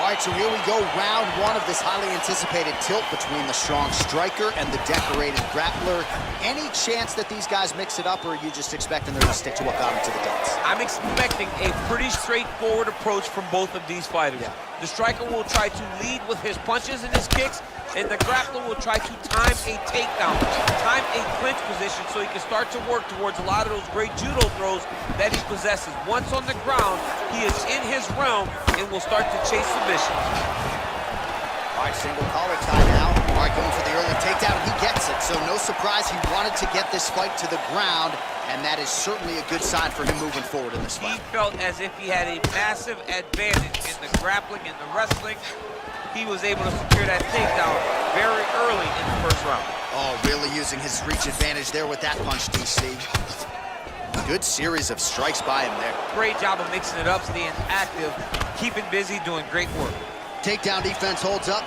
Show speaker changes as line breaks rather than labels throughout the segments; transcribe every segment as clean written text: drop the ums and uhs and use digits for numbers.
All right, so here we go, round one of this highly anticipated tilt between the strong striker and the decorated grappler. Any chance that these guys mix it up, or are you just expecting them to stick to what got them to the dance?
I'm expecting a pretty straightforward approach from both of these fighters.
Yeah.
The striker will try to lead with his punches and his kicks, and the grappler will try to time a takedown, time a clinch position so he can start to work towards a lot of those great judo throws that he possesses. Once on the ground, he is in his realm and will start to chase submissions.
All right, single collar tie now. All right, going for the early takedown. He gets it, so no surprise he wanted to get this fight to the ground, and that is certainly a good sign for him moving forward in this fight.
He felt as if he had a massive advantage in the grappling and the wrestling. He was able to secure that takedown very early in the first round.
Oh, really using his reach advantage there with that punch, DC. Good series of strikes by him there.
Great job of mixing it up, staying active, keeping busy, doing great work.
Takedown defense holds up.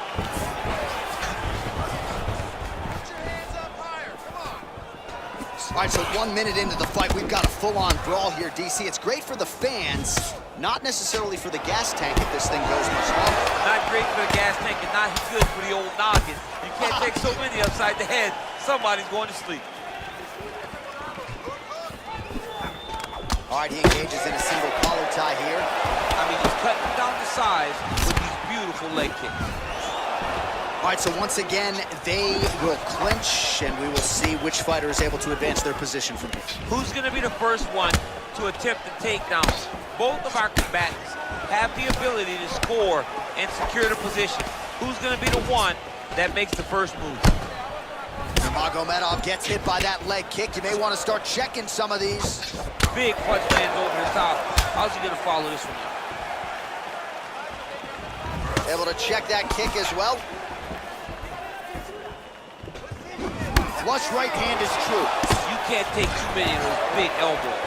All right, so 1 minute into the fight, we've got a full-on brawl here, DC. It's great for the fans, not necessarily for the gas tank if this thing goes much longer.
Not great for the gas tank and not good for the old noggin. You can't take so many upside the head. Somebody's going to sleep.
All right, he engages in a single collar tie here.
I mean, he's cutting down the size with these beautiful leg kicks.
All right, so once again, they will clinch, and we will see which fighter is able to advance their position from here.
Who's going to be the first one to attempt the takedown? Both of our combatants have the ability to score and secure the position. Who's going to be the one that makes the first move?
Nurmagomedov gets hit by that leg kick. You may want to start checking some of these.
Big punch lands over the top. How's he going to follow this one up?
Able to check that kick as well. Flush right hand is true.
You can't take too many of those big elbows.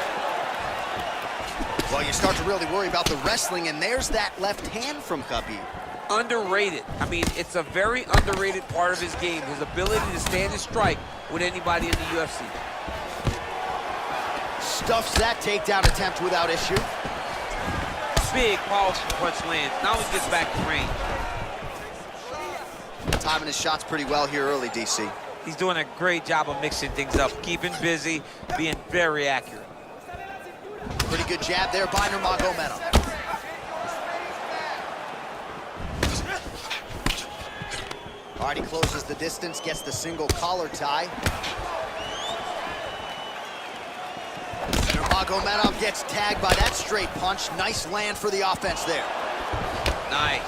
Well, you start to really worry about the wrestling, and there's that left hand from Khabib.
Underrated. I mean, it's a very underrated part of his game, his ability to stand and strike with anybody in the UFC.
Stuffs that takedown attempt without issue.
Big, powerful punch lands. Now he gets back to range.
Timing his shots pretty well here early, DC.
He's doing a great job of mixing things up, keeping busy, being very accurate.
Pretty good jab there by Nurmagomedov. All right, he closes the distance, gets the single collar tie. Nurmagomedov gets tagged by that straight punch. Nice land for the offense there.
Nice.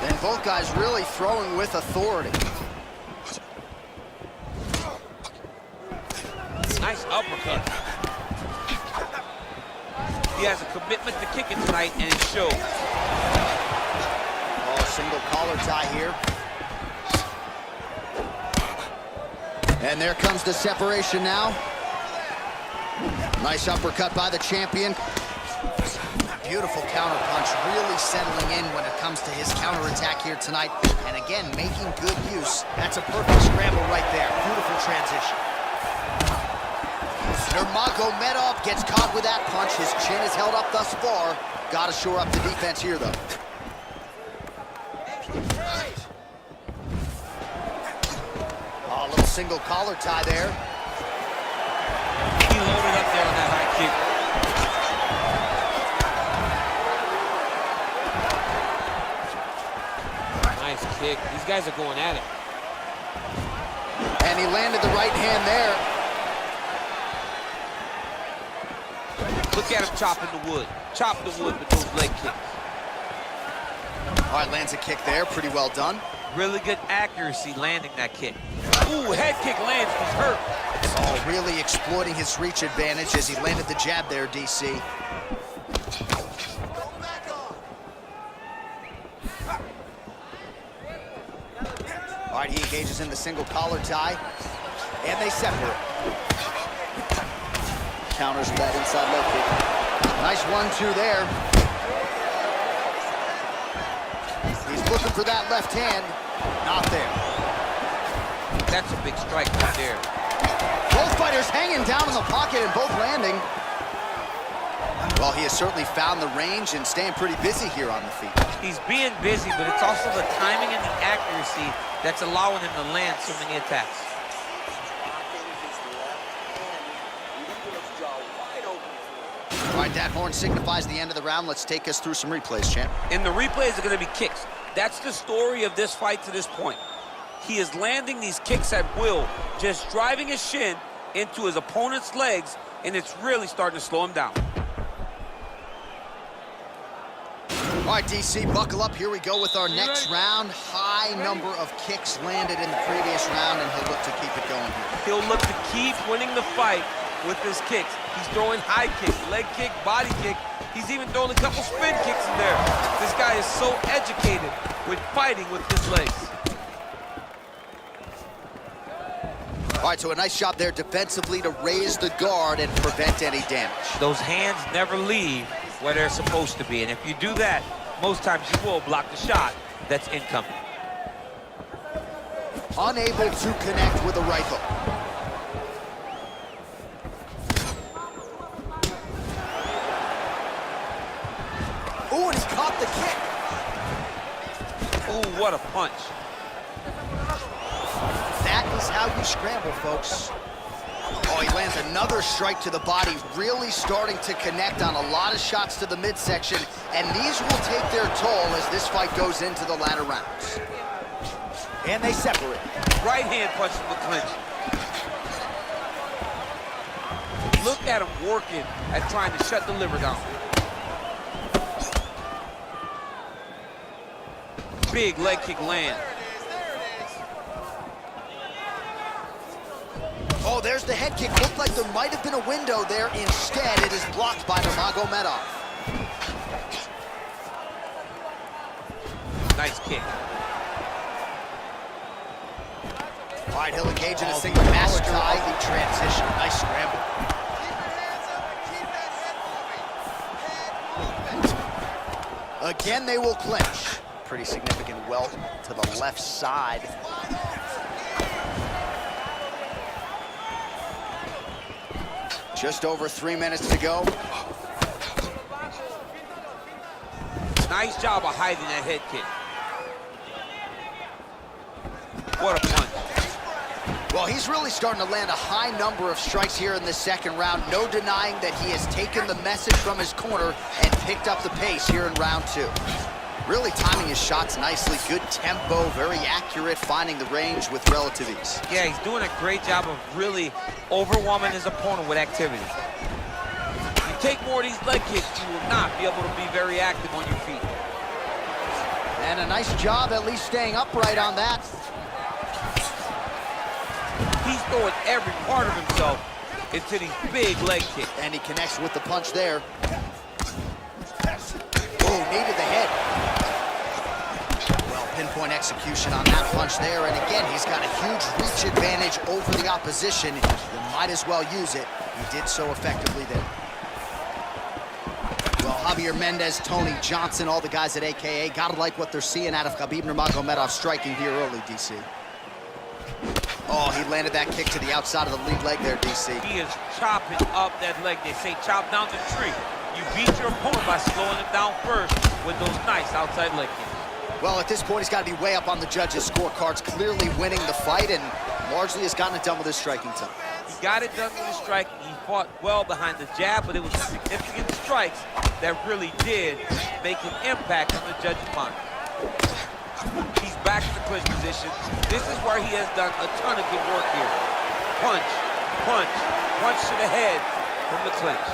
And both guys really throwing with authority.
Nice uppercut. He has a commitment to kicking tonight, and it shows.
Oh, single collar tie here. And there comes the separation now. Nice uppercut by the champion. Beautiful counter punch, really settling in when it comes to his counterattack here tonight. And again, making good use. That's a perfect scramble right there. Beautiful transition. Nurmagomedov gets caught with that punch. His chin is held up thus far. Got to shore up the defense here, though. Oh, a little single collar tie there.
He loaded up there on that high kick. Nice kick. These guys are going at it.
And he landed the right hand there.
Look at him chopping the wood. Chop the wood with those leg kicks.
All right, lands a kick there. Pretty well done.
Really good accuracy landing that kick. Ooh, head kick lands. He's hurt.
Oh, really exploiting his reach advantage as he landed the jab there, DC. All right, he engages in the single collar tie, and they separate. Counters with that inside leg kick. Nice 1-2 there. He's looking for that left hand. Not there.
That's a big strike right there.
Both fighters hanging down in the pocket and both landing. Well, he has certainly found the range and staying pretty busy here on the feet.
He's being busy, but it's also the timing and the accuracy that's allowing him to land so many attacks.
All right, that horn signifies the end of the round. Let's take us through some replays, champ.
And the replays are going to be kicks. That's the story of this fight to this point. He is landing these kicks at will, just driving his shin into his opponent's legs, and it's really starting to slow him down.
All right, DC, buckle up. Here we go with our next round. High number of kicks landed in the previous round, and he'll look to keep it going here.
He'll look to keep winning the fight with his kicks. He's throwing high kick, leg kick, body kick. He's even throwing a couple spin kicks in there. This guy is so educated with fighting with his legs.
All right, so a nice job there defensively to raise the guard and prevent any damage.
Those hands never leave where they're supposed to be, and if you do that, most times you will block the shot that's incoming.
Unable to connect with a right hook. Ooh, and he caught the kick.
Ooh, what a punch.
That is how you scramble, folks. Oh, he lands another strike to the body, really starting to connect on a lot of shots to the midsection, and these will take their toll as this fight goes into the latter rounds. And they separate.
Right hand punch from the clinch. Look at him working at trying to shut the liver down. Big leg kick land.
Oh, there's the head kick. Looked like there might have been a window there. Instead, it is blocked by Nurmagomedov.
Nice kick.
All right, he'll engage in a single master of the transition. Nice scramble. Again, they will clinch. Pretty significant welt to the left side. Just over 3 minutes to go.
Nice job of hiding that head kick. What a punch.
Well, he's really starting to land a high number of strikes here in the second round. No denying that he has taken the message from his corner and picked up the pace here in round two. Really timing his shots nicely. Good tempo, very accurate, finding the range with relative ease.
Yeah, he's doing a great job of really overwhelming his opponent with activity. You take more of these leg kicks, you will not be able to be very active on your feet.
And a nice job at least staying upright on that.
He's throwing every part of himself into these big leg kicks.
And he connects with the punch there. Oh, needed the head. Well, pinpoint execution on that punch there. And again, he's got a huge reach advantage over the opposition. You might as well use it. He did so effectively there. Well, Javier Mendez, Tony Johnson, all the guys at AKA, gotta like what they're seeing out of Khabib Nurmagomedov striking here early, DC. Oh, he landed that kick to the outside of the lead leg there, DC.
He is chopping up that leg. They say chop down the tree. You beat your opponent by slowing him down first with those nice outside leg kicks.
Well, at this point, he's got to be way up on the judges' scorecards, clearly winning the fight, and largely has gotten it done with his striking time.
He got it done with his striking. He fought well behind the jab, but it was significant strikes that really did make an impact on the judge's mind. He's back in the clinch position. This is where he has done a ton of good work here. Punch, punch, punch to the head from the clinch.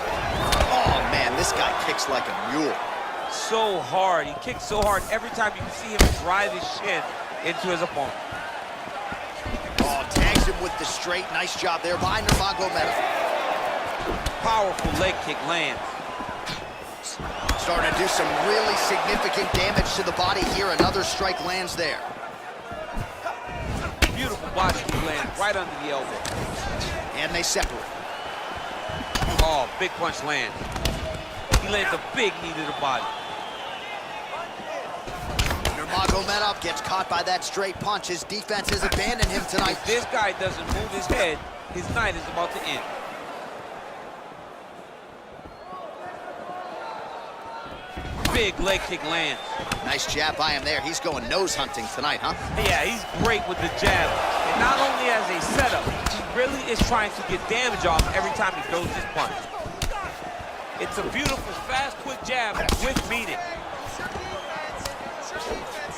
Oh, man, this guy kicks like a mule.
So hard. He kicks so hard. Every time you can see him drive his shin into his opponent.
Oh, tags him with the straight. Nice job there by Nurmagomedov.
Powerful leg kick lands.
Starting to do some really significant damage to the body here. Another strike lands there.
Beautiful body kick lands right under the elbow.
And they separate.
Oh, big punch lands. He lands a big knee to the body.
Nurmagomedov gets caught by that straight punch. His defense has abandoned him tonight.
If this guy doesn't move his head, his night is about to end. Big leg kick lands.
Nice jab by him there. He's going nose hunting tonight, huh?
Yeah, he's great with the jab. And not only as a setup, he really is trying to get damage off every time he throws his punch. It's a beautiful, fast, quick jab with meaning.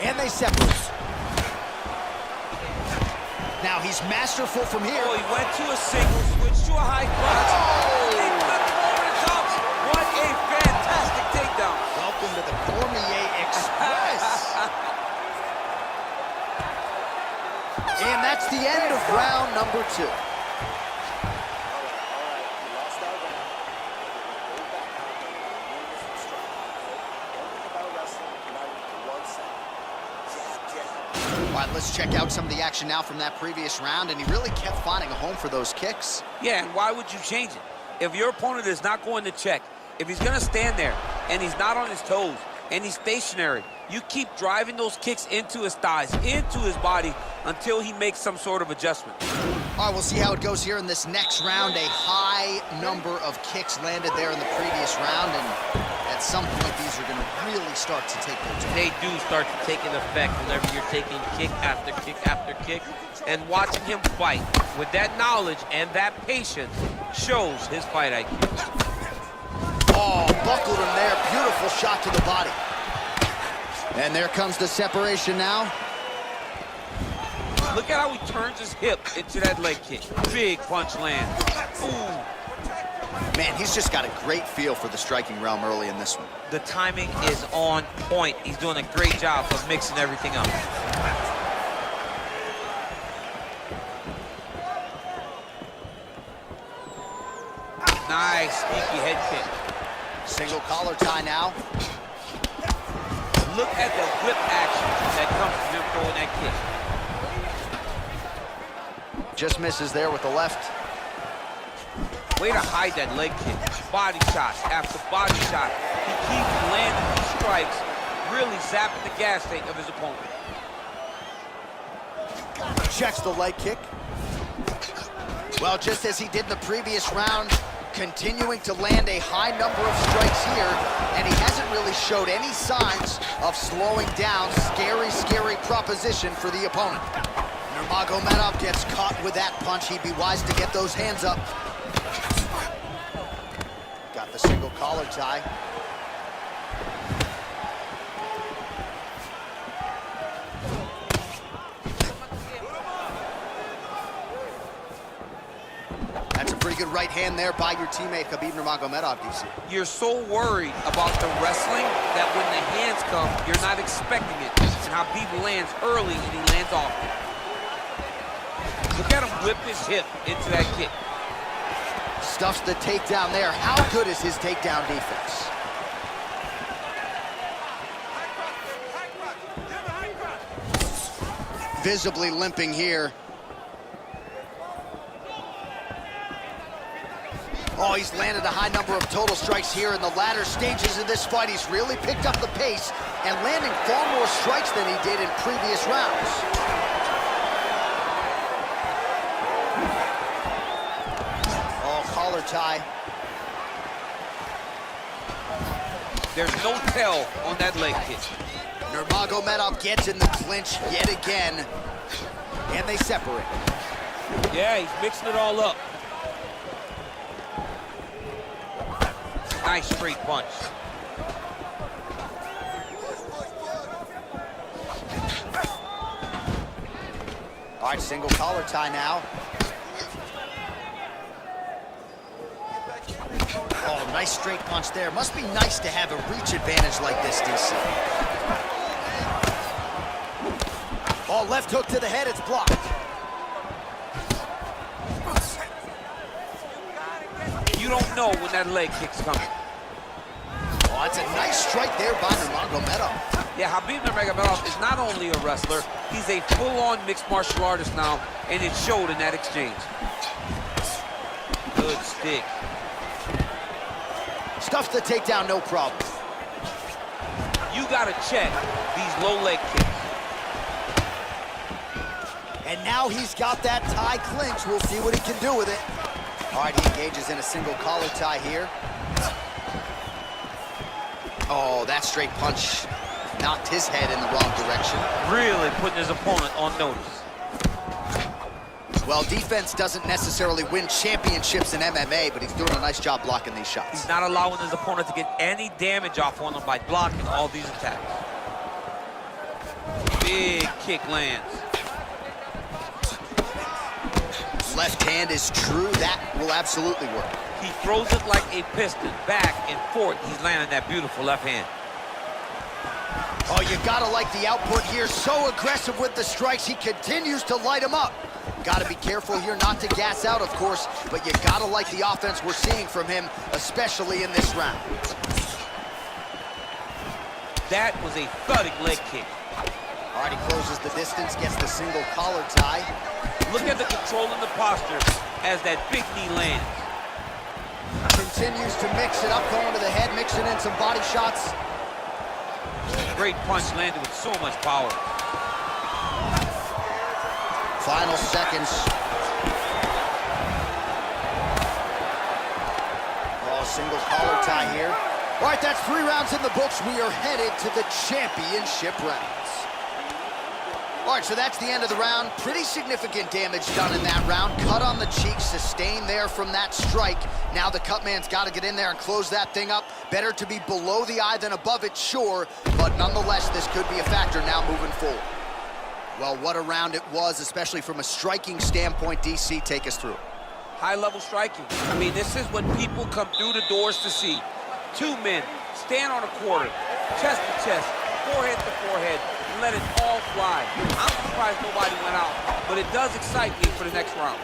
And they separate. Now he's masterful from here.
Oh, he went to a single, switched to a high crotch. Oh! He flipped him over the top. What a fantastic takedown.
Welcome to the Cormier Express. And that's the end of round number 2. All right, let's check out some of the action now from that previous round, and he really kept finding a home for those kicks.
Yeah, and why would you change it? If your opponent is not going to check, if he's going to stand there and he's not on his toes and he's stationary, you keep driving those kicks into his thighs, into his body until he makes some sort of adjustment.
All right, we'll see how it goes here in this next round. A high number of kicks landed there in the previous round, and at some point, these are going to really start to take their toll.
They do start to take an effect whenever you're taking kick after kick after kick. And watching him fight with that knowledge and that patience shows his fight IQ.
Oh, buckled him there. Beautiful shot to the body. And there comes the separation now.
Look at how he turns his hip into that leg kick. Big punch land. Ooh.
Man, he's just got a great feel for the striking realm early in this one.
The timing is on point. He's doing a great job of mixing everything up. Nice, sneaky head kick.
Single collar tie now.
Look at the whip action that comes from him throwing that kick.
Just misses there with the left.
Way to hide that leg kick. Body shot after body shot. He keeps landing these strikes, really zapping the gas tank of his opponent.
Checks the leg kick. Well, just as he did in the previous round, continuing to land a high number of strikes here, and he hasn't really showed any signs of slowing down. Scary, scary proposition for the opponent. Nurmagomedov gets caught with that punch. He'd be wise to get those hands up. Got the single collar tie. That's a pretty good right hand there by your teammate, Khabib Nurmagomedov, DC.
You're so worried about the wrestling that when the hands come, you're not expecting it. And Khabib lands early and he lands often. Look at him whip his hip into that kick.
Stuffs the takedown there. How good is his takedown defense? Visibly limping here. Oh, he's landed a high number of total strikes here in the latter stages of this fight. He's really picked up the pace and landing far more strikes than he did in previous rounds. Oh, collar tie.
There's no tell on that leg kick.
Nurmagomedov gets in the clinch yet again, and they separate.
Yeah, he's mixing it all up. Nice straight punch.
All right, single collar tie now. Oh, nice straight punch there. Must be nice to have a reach advantage like this, DC. Oh, left hook to the head, it's blocked.
You don't know when that leg kick's coming.
Oh, that's a nice strike there by Nurmagomedov.
Yeah, Khabib Nurmagomedov is not only a wrestler, he's a full-on mixed martial artist now, and it showed in that exchange. Good stick.
Stuffs the takedown, no problem.
You gotta check these low leg kicks.
And now he's got that tie clinch. We'll see what he can do with it. All right, he engages in a single collar tie here. Oh, that straight punch knocked his head in the wrong direction.
Really putting his opponent on notice.
Well, defense doesn't necessarily win championships in MMA, but he's doing a nice job blocking these shots.
He's not allowing his opponent to get any damage off on him by blocking all these attacks. Big kick lands.
Left hand is true. That will absolutely work.
He throws it like a piston, back and forth. He's landing that beautiful left hand.
Oh, you gotta like the output here. So aggressive with the strikes. He continues to light him up. Gotta be careful here not to gas out, of course, but you gotta like the offense we're seeing from him, especially in this round.
That was a thudding leg kick.
All right, he closes the distance, gets the single collar tie.
Look at the control in the posture as that big knee lands.
Continues to mix it up, going to the head, mixing in some body shots.
Great punch landed with so much power.
Final seconds. Oh, single collar tie here. All right, that's 3 rounds in the books. We are headed to the championship rounds. All right, so that's the end of the round. Pretty significant damage done in that round. Cut on the cheek, sustained there from that strike. Now the cut man's got to get in there and close that thing up. Better to be below the eye than above it, sure, but nonetheless, this could be a factor now moving forward. Well, what a round it was, especially from a striking standpoint. DC, take us through.
High-level striking. I mean, this is what people come through the doors to see. 2 men stand on a quarter, chest to chest, forehead to forehead, and let it all fly. I'm surprised nobody went out, but it does excite me for the next round.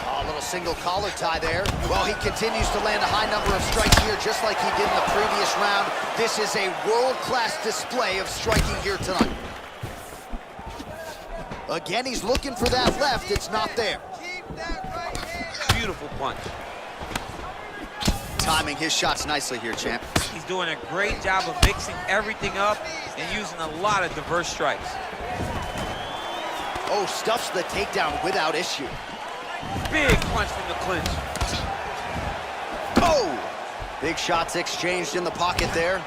Oh, a little single collar tie there. Well, he continues to land a high number of strikes here, just like he did in the previous round. This is a world-class display of striking here tonight. Again, he's looking for that left. It's not there.
Beautiful punch.
Timing his shots nicely here, champ.
He's doing a great job of mixing everything up and using a lot of diverse strikes.
Oh, stuffs the takedown without issue.
Big punch from the clinch.
Oh! Big shots exchanged in the pocket there.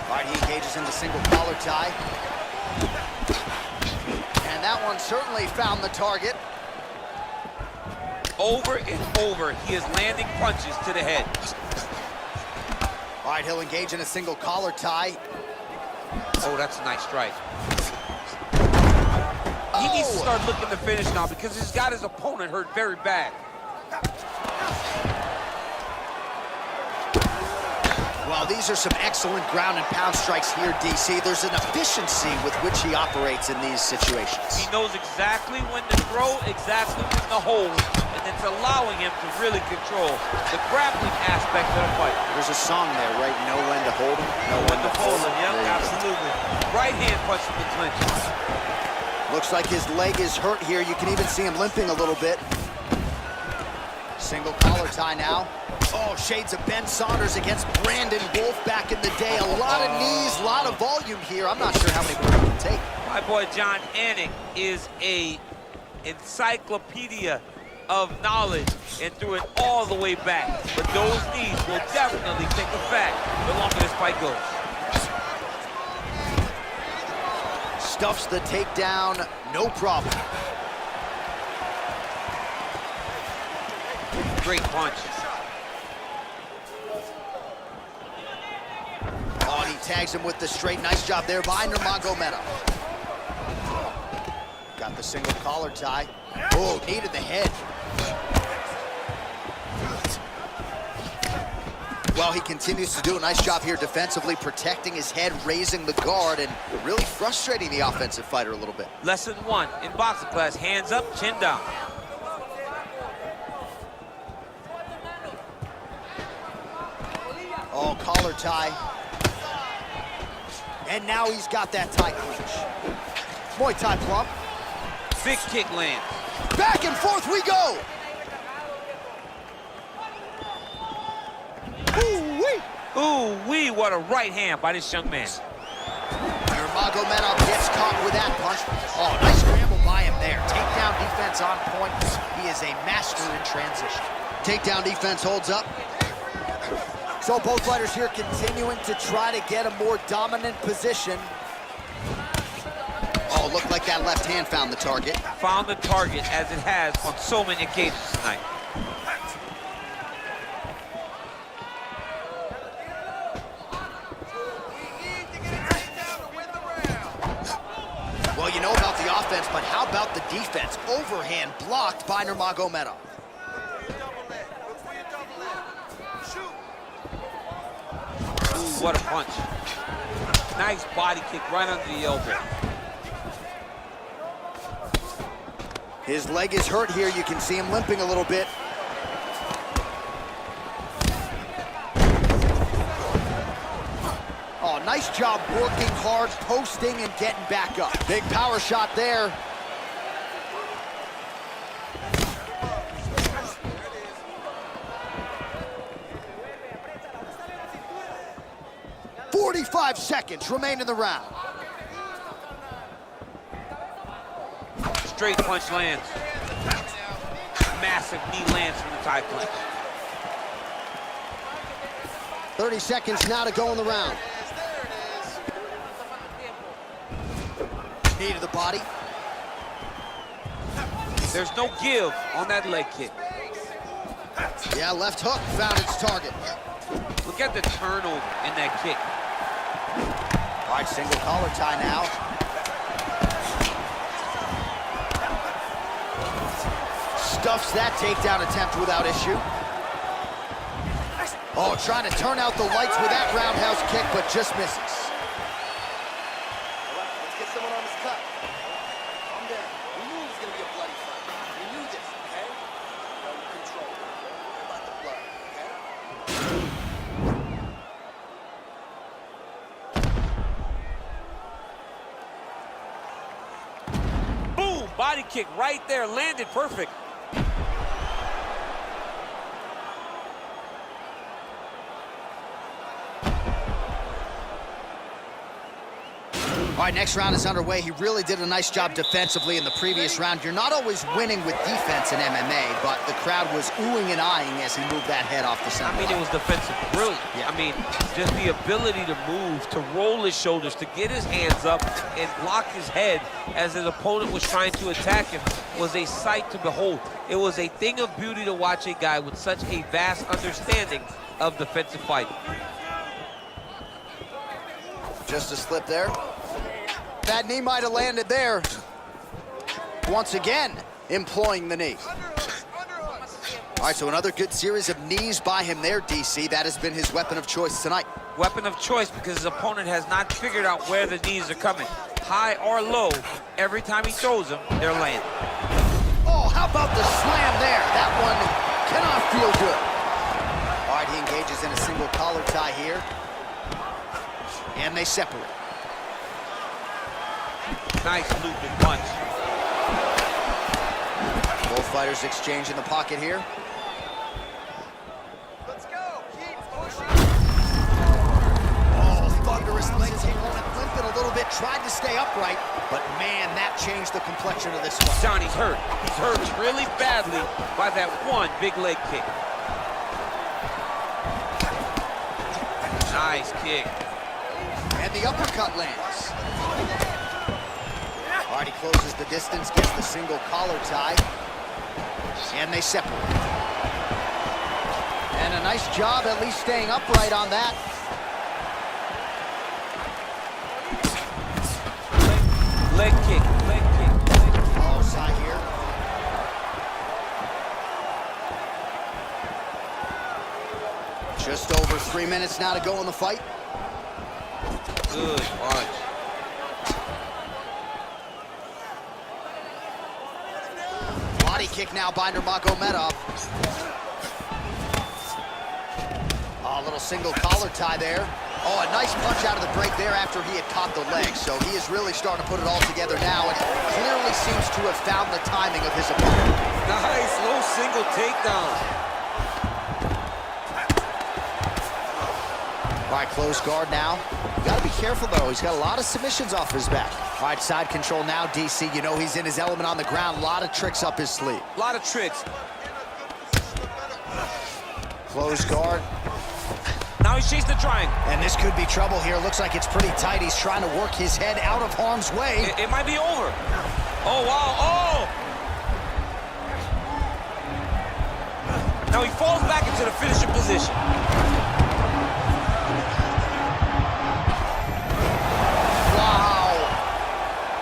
All right, he engages in the single collar tie. And that one certainly found the target.
Over and over, he is landing punches to the head.
All right, he'll engage in a single collar tie.
Oh, that's a nice strike. He needs to start looking to finish now because he's got his opponent hurt very bad.
Well, these are some excellent ground and pound strikes here, DC. There's an efficiency with which he operates in these situations.
He knows exactly when to throw, exactly when to hold, and it's allowing him to really control the grappling aspect of the fight.
There's a song there, right? Know when to hold him, know when to fold him.
Yep, absolutely. Right hand punch from the clinch.
Looks like his leg is hurt here. You can even see him limping a little bit. Single collar tie now. Oh, shades of Ben Saunders against Brandon Wolf back in the day. A lot of knees, a lot of volume here. I'm not sure how many more he can take.
My boy John Anik is a encyclopedia of knowledge and threw it all the way back. But those knees will definitely take effect the longer this fight goes.
Stuffs the takedown, no problem.
Great punch.
Oh, and he tags him with the straight. Nice job there by Nurmagomedov. Got the single collar tie. Oh, knee to the head. Well, he continues to do a nice job here defensively, protecting his head, raising the guard, and really frustrating the offensive fighter a little bit.
Lesson 1 in boxing class, hands up, chin down.
Oh, collar tie. And now he's got that tie clinch. Muay Thai plump.
Big kick lands.
Back and forth we go. Ooh-wee.
Ooh-wee, what a right hand by this young man.
Nurmagomedov gets caught with that punch. Oh, nice scramble by him there. Takedown defense on point. He is a master in transition. Takedown defense holds up. So both fighters here continuing to try to get a more dominant position. Oh, looked like that left hand found the target.
Found the target, as it has on so many occasions tonight.
Well, you know about the offense, but how about the defense? Overhand blocked by Nurmagomedov.
Ooh, what a punch. Nice body kick right under the elbow.
His leg is hurt here. You can see him limping a little bit. Oh, nice job working hard, posting, and getting back up. Big power shot there. "45 seconds remain in the round."
Straight punch lands. Massive knee lands from the tie clinch.
30 seconds now to go in the round. Knee to the body.
There's no give on that leg kick.
Yeah, left hook found its target.
Look at the turnover in that kick.
All right, single collar tie now. Stuffs that takedown attempt without issue. Oh, trying to turn out the lights with that roundhouse kick, but just misses. Let's get someone on this cut. Calm down. We knew it was going to be a bloody fight. We knew this, okay? You're under control. Don't worry about the blood, okay?
Boom! Body kick right there, landed perfect.
All right, next round is underway. He really did a nice job defensively in the previous round. You're not always winning with defense in MMA, but the crowd was oohing and eyeing as he moved that head off the center.
I mean, it was defensive brilliant. Yeah. I mean, just the ability to move, to roll his shoulders, to get his hands up and block his head as his opponent was trying to attack him was a sight to behold. It was a thing of beauty to watch a guy with such a vast understanding of defensive fighting.
Just a slip there. That knee might have landed there. Once again, employing the knee. All right, so another good series of knees by him there, DC. That has been his weapon of choice tonight.
Weapon of choice because his opponent has not figured out where the knees are coming. High or low, every time he throws them, they're landing.
Oh, how about the slam there? That one cannot feel good. All right, he engages in a single collar tie here. And they separate.
Nice looping punch.
Both fighters exchange in the pocket here.
Let's go. Keep pushing.
Oh, thunderous leg kick. Limping a little bit, tried to stay upright, but man, that changed the complexion of this one.
Johnny's hurt. He's hurt really badly by that one big leg kick. Nice kick.
And the uppercut lands. All right, he closes the distance, gets the single collar tie, and they separate. And a nice job at least staying upright on that.
Leg kick, leg kick, leg kick.
Collar side here. Just over 3 minutes now to go in the fight.
Good punch.
Body kick now by Nurmagomedov. Oh, a little single collar tie there. Oh, a nice punch out of the break there after he had caught the leg. So he is really starting to put it all together now and clearly seems to have found the timing of his opponent.
Nice low single takedown.
All right, close guard now. You gotta be careful though. He's got a lot of submissions off his back. All right, side control now, DC. You know he's in his element on the ground. A lot of tricks up his sleeve.
A lot of tricks.
Close guard.
Now he's chasing the triangle.
And this could be trouble here. Looks like it's pretty tight. He's trying to work his head out of harm's way.
It might be over. Oh, wow. Oh! Now he falls back into the finishing position.
Wow.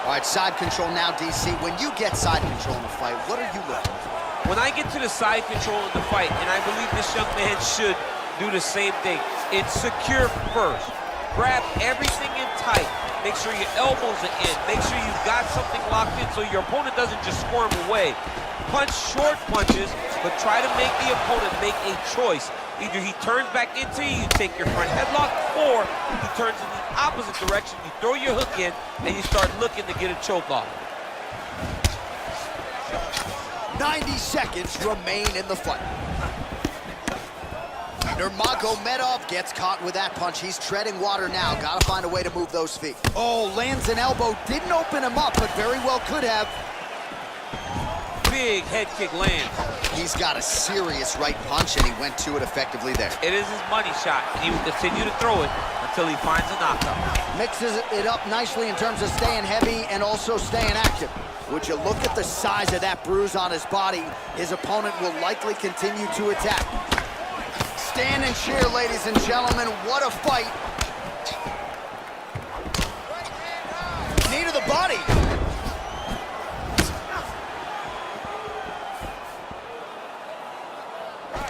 All right, side control now, DC. When you get side control in a fight, what are you looking for?
When I get to the side control in the fight, and I believe this young man should do the same thing, it's secure first. Grab everything in tight. Make sure your elbows are in. Make sure you've got something locked in so your opponent doesn't just squirm away. Punch short punches, but try to make the opponent make a choice. Either he turns back into you, you take your front headlock, or he turns in the opposite direction, you throw your hook in, and you start looking to get a choke off.
90 seconds remain in the fight. Nurmagomedov gets caught with that punch. He's treading water now. Gotta find a way to move those feet. Oh, lands an elbow. Didn't open him up, but very well could have.
Big head kick lands.
He's got a serious right punch, and he went to it effectively there.
It is his money shot, and he will continue to throw it until he finds a knockout.
Mixes it up nicely in terms of staying heavy and also staying active. Would you look at the size of that bruise on his body? His opponent will likely continue to attack. Stand and cheer, ladies and gentlemen. What a fight. Knee to the body.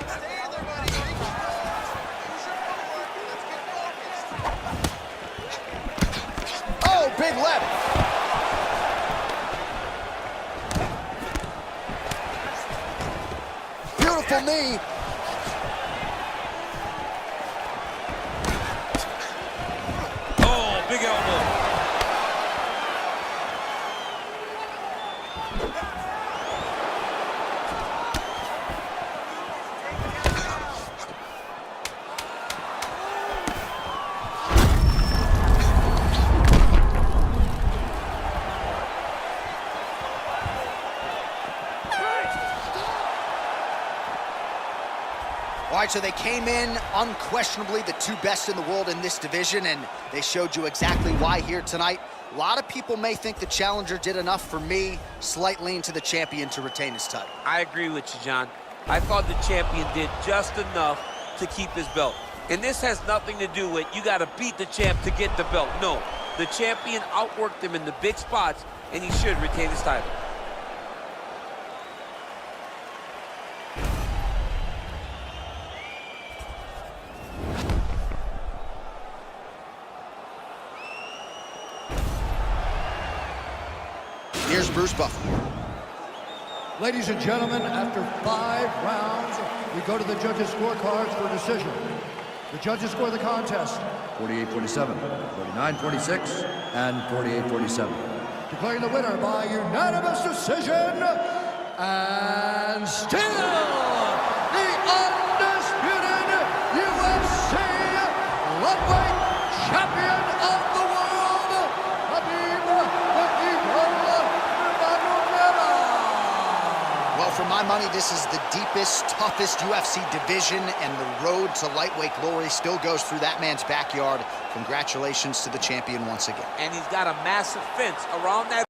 Stay in there, buddy. Use your footwork. Let's get focused.
Oh, big left. Beautiful knee.
Oh, big elbow.
All right, so they came in unquestionably the two best in the world in this division, and they showed you exactly why here tonight. A lot of people may think the challenger did enough. For me, slight lean to the champion to retain his title.
I agree with you, John. I thought the champion did just enough to keep his belt. And this has nothing to do with you got to beat the champ to get the belt. No, the champion outworked him in the big spots, and he should retain his title.
Here's Bruce Buffer.
Ladies and gentlemen, after 5 rounds, we go to the judges' scorecards for decision. The judges score the contest
48-47, 49-46, and 48-47.
declaring the winner by unanimous decision, and still the undisputed UFC lightweight champion of the world, Khabib Nurmagomedov.
Well, for my money, this is the deepest, toughest UFC division, and the road to lightweight glory still goes through that man's backyard. Congratulations to the champion once again.
And he's got a massive fence around that